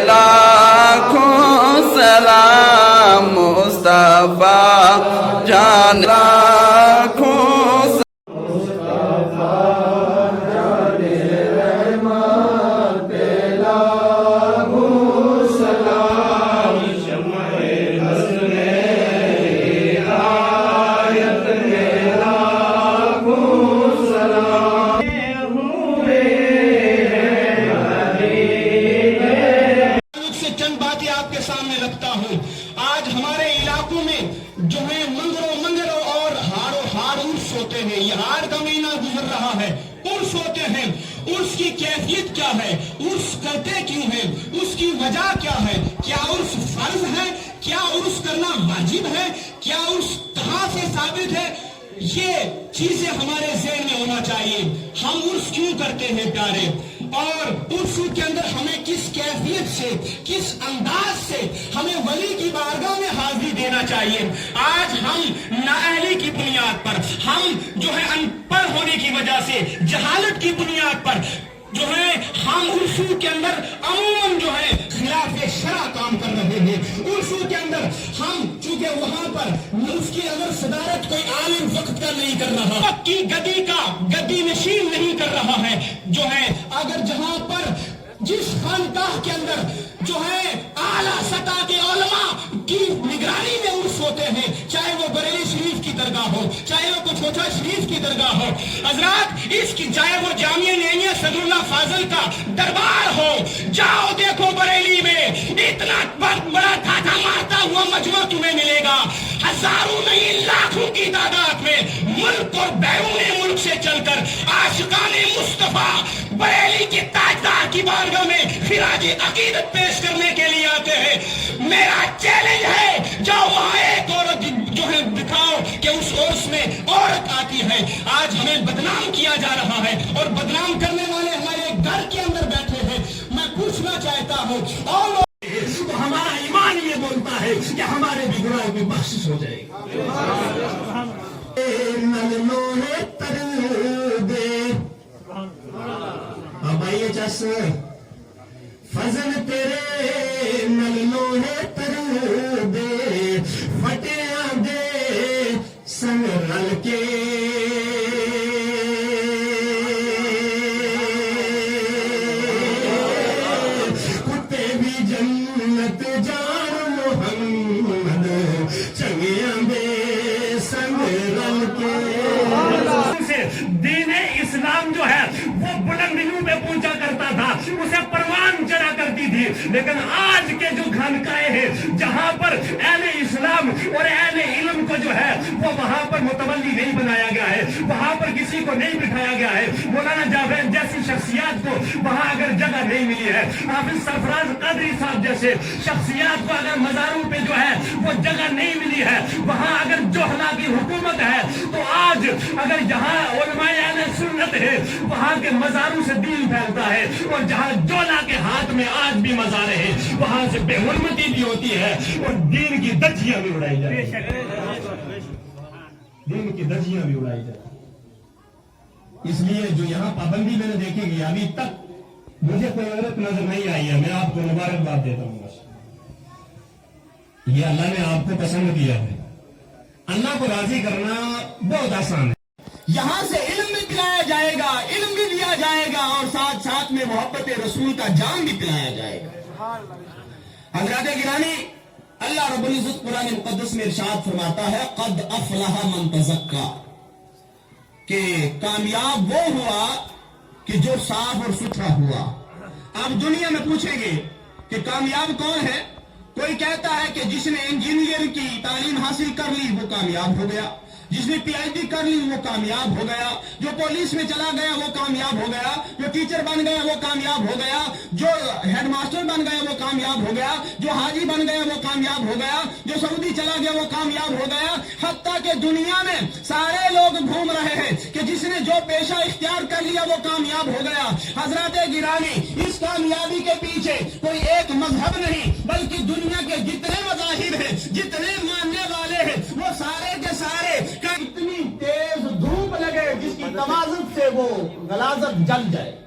लाखों सलाम मुस्तफा जान लाखों आपके सामने रखता हूँ। आज हमारे इलाकों में जो है मंगरों और हाड़ उर्स होते हैं। ये हाड़ का महीना गुजर रहा है, उर्स होते हैं। उर्स की कैफियत क्या है, उर्स करते क्यों हैं, उसकी वजह क्या है, क्या उर्स फर्ज है, क्या उर्स करना वाजिब है, क्या उर्स कहाँ से साबित है, ये चीजें हमारे ज़हन में होना चाहिए। हम उर्स क्यों करते हैं प्यारे, और उर्स के अंदर हमें किस कैफियत से, किस अंदाज से हमें वली की बारगाह में हाजिरी देना चाहिए। आज हम नाअहली की बुनियाद पर, हम जो है अनपढ़ होने की वजह से, जहालत की बुनियाद पर जो है हम उर्सू के अंदर अमूमन जो है खिलाफ शरा काम कर रहे हैं। उर्सू के अंदर हम चूंकि वहां पर उसकी अगर सदारत कोई आलिम वक्त का नहीं कर रहा, पक्की गद्दी का गद्दी नशीन नहीं कर रहा है, जो है अगर जहां पर जिस खानकाह के अंदर जो है आला सतह के उलमा की निगरानी में उर्स होते हैं, चाहे वो बरेली शरीफ की दरगाह हो, चाहे वो कुछोटा शरीफ की दरगाह हो, हजरात इसकी, चाहे वो जामिया नैनिया सदरुल्लाह फाजिल का दरबार हो, जाओ देखो बरेली में इतना बड़ा ठाठा मारता हुआ मजमा तुम्हें मिलेगा। हजारों नहीं लाखों की तादाद में मुल्क और बैरूने मुल्क से चलकर आशिकाने मुस्तफा बरेली के ताजदार की बारगाह में खिराज अकीदत पेश करने के लिए आते हैं। मेरा चैलेंज है, जाओ वहां एक औरत जो है दिखाओ कि उस औरत में औरत आती है। आज हमें बदनाम किया जा रहा है और बदनाम करने वाले हमारे घर के अंदर बैठे हैं। मैं पूछना चाहता हूँ, और तो हमारा ईमान ये बोलता है कि हमारे भी गुनाहों की बख्शिश हो जाएगी। भाई जस फजल तेरे नल लोहे तर दे, फटिया दे संग रल के, कुत्ते भी जन्नत जान मोहम्मद, चंगिया दे संग रल के। दीन इस्लाम जो है वो बुलंदियों पे पहुंचा करता था, उसे परवान चढ़ा करती थी। लेकिन आज के जो खानकाएं हैं जहां पर अहले इस्लाम और अहले इल्म को जो है वो वहां पर मुतवल्ली नहीं बनाया गया है, वहां पर किसी को नहीं बिठाया गया है। मौलाना जावेद जैसी शख्सियत को वहां अगर जगह नहीं मिली है, हाफिज सरफराज कादरी साहब जैसे शख्सियत को अगर मज़ारों पे जो है वो जगह नहीं मिली है, वहां अगर जोहला की हुकूमत है, तो आज अगर जहां उलमाए अहले सुन्नत है वहां के मज़ारों से दीन फैलता है, और जहां जोला के हाथ में आज भी मज़ारे हैं वहां से बेहुरमती भी होती है और दीन की धज्जियां भी उड़ाई जाती है, दीन की धज्जियां भी उड़ाई जाती है। इसलिए जो यहाँ पाबंदी मैंने देखी गई, अभी तक मुझे कोई औरत नजर नहीं आई है। मैं आपको मुबारकबाद देता हूँ। ये अल्लाह ने आपको पसंद किया है। अल्लाह को राजी करना बहुत आसान है। यहाँ से इल्म भी पिलाया जाएगा, इल्म भी दिया जाएगा, और साथ साथ में मोहब्बत रसूल का जाम भी पिलाया जाएगा। हज़रात गिरानी, अल्लाह रब्बुल इज्जत कुरान मुक़द्दस में इरशाद फरमाता है, क़द अफ़लह मन तज़क्का, कि कामयाब वो हुआ कि जो साफ और सुथरा हुआ। आप दुनिया में पूछेंगे कि कामयाब कौन है, कोई कहता है कि जिसने इंजीनियर की तालीम हासिल कर ली वो कामयाब हो गया। جس نے پی ایچ ڈی کر لی وہ کامیاب ہو گیا، جو پولیس میں چلا گیا وہ کامیاب ہو گیا، جو ٹیچر بن گیا وہ کامیاب ہو گیا، جو ہیڈ ماسٹر بن گیا وہ کامیاب ہو گیا، جو حاجی بن گیا وہ کامیاب ہو گیا، جو سعودی چلا گیا وہ کامیاب ہو گیا۔ حتیٰ کہ دنیا میں سارے لوگ گھوم رہے ہیں کہ جس نے جو پیشہ اختیار کر لیا وہ کامیاب ہو گیا۔ حضرات گرامی، اس کامیابی کے پیچھے کوئی ایک مذہب نہیں بلکہ دنیا کے جتنے مذاہب ہیں، جتنے ماننے والے ہیں، وہ سارے کے سارے اتنی تیز دھوپ لگے جس کی توازن سے وہ غلاظت جل جائے۔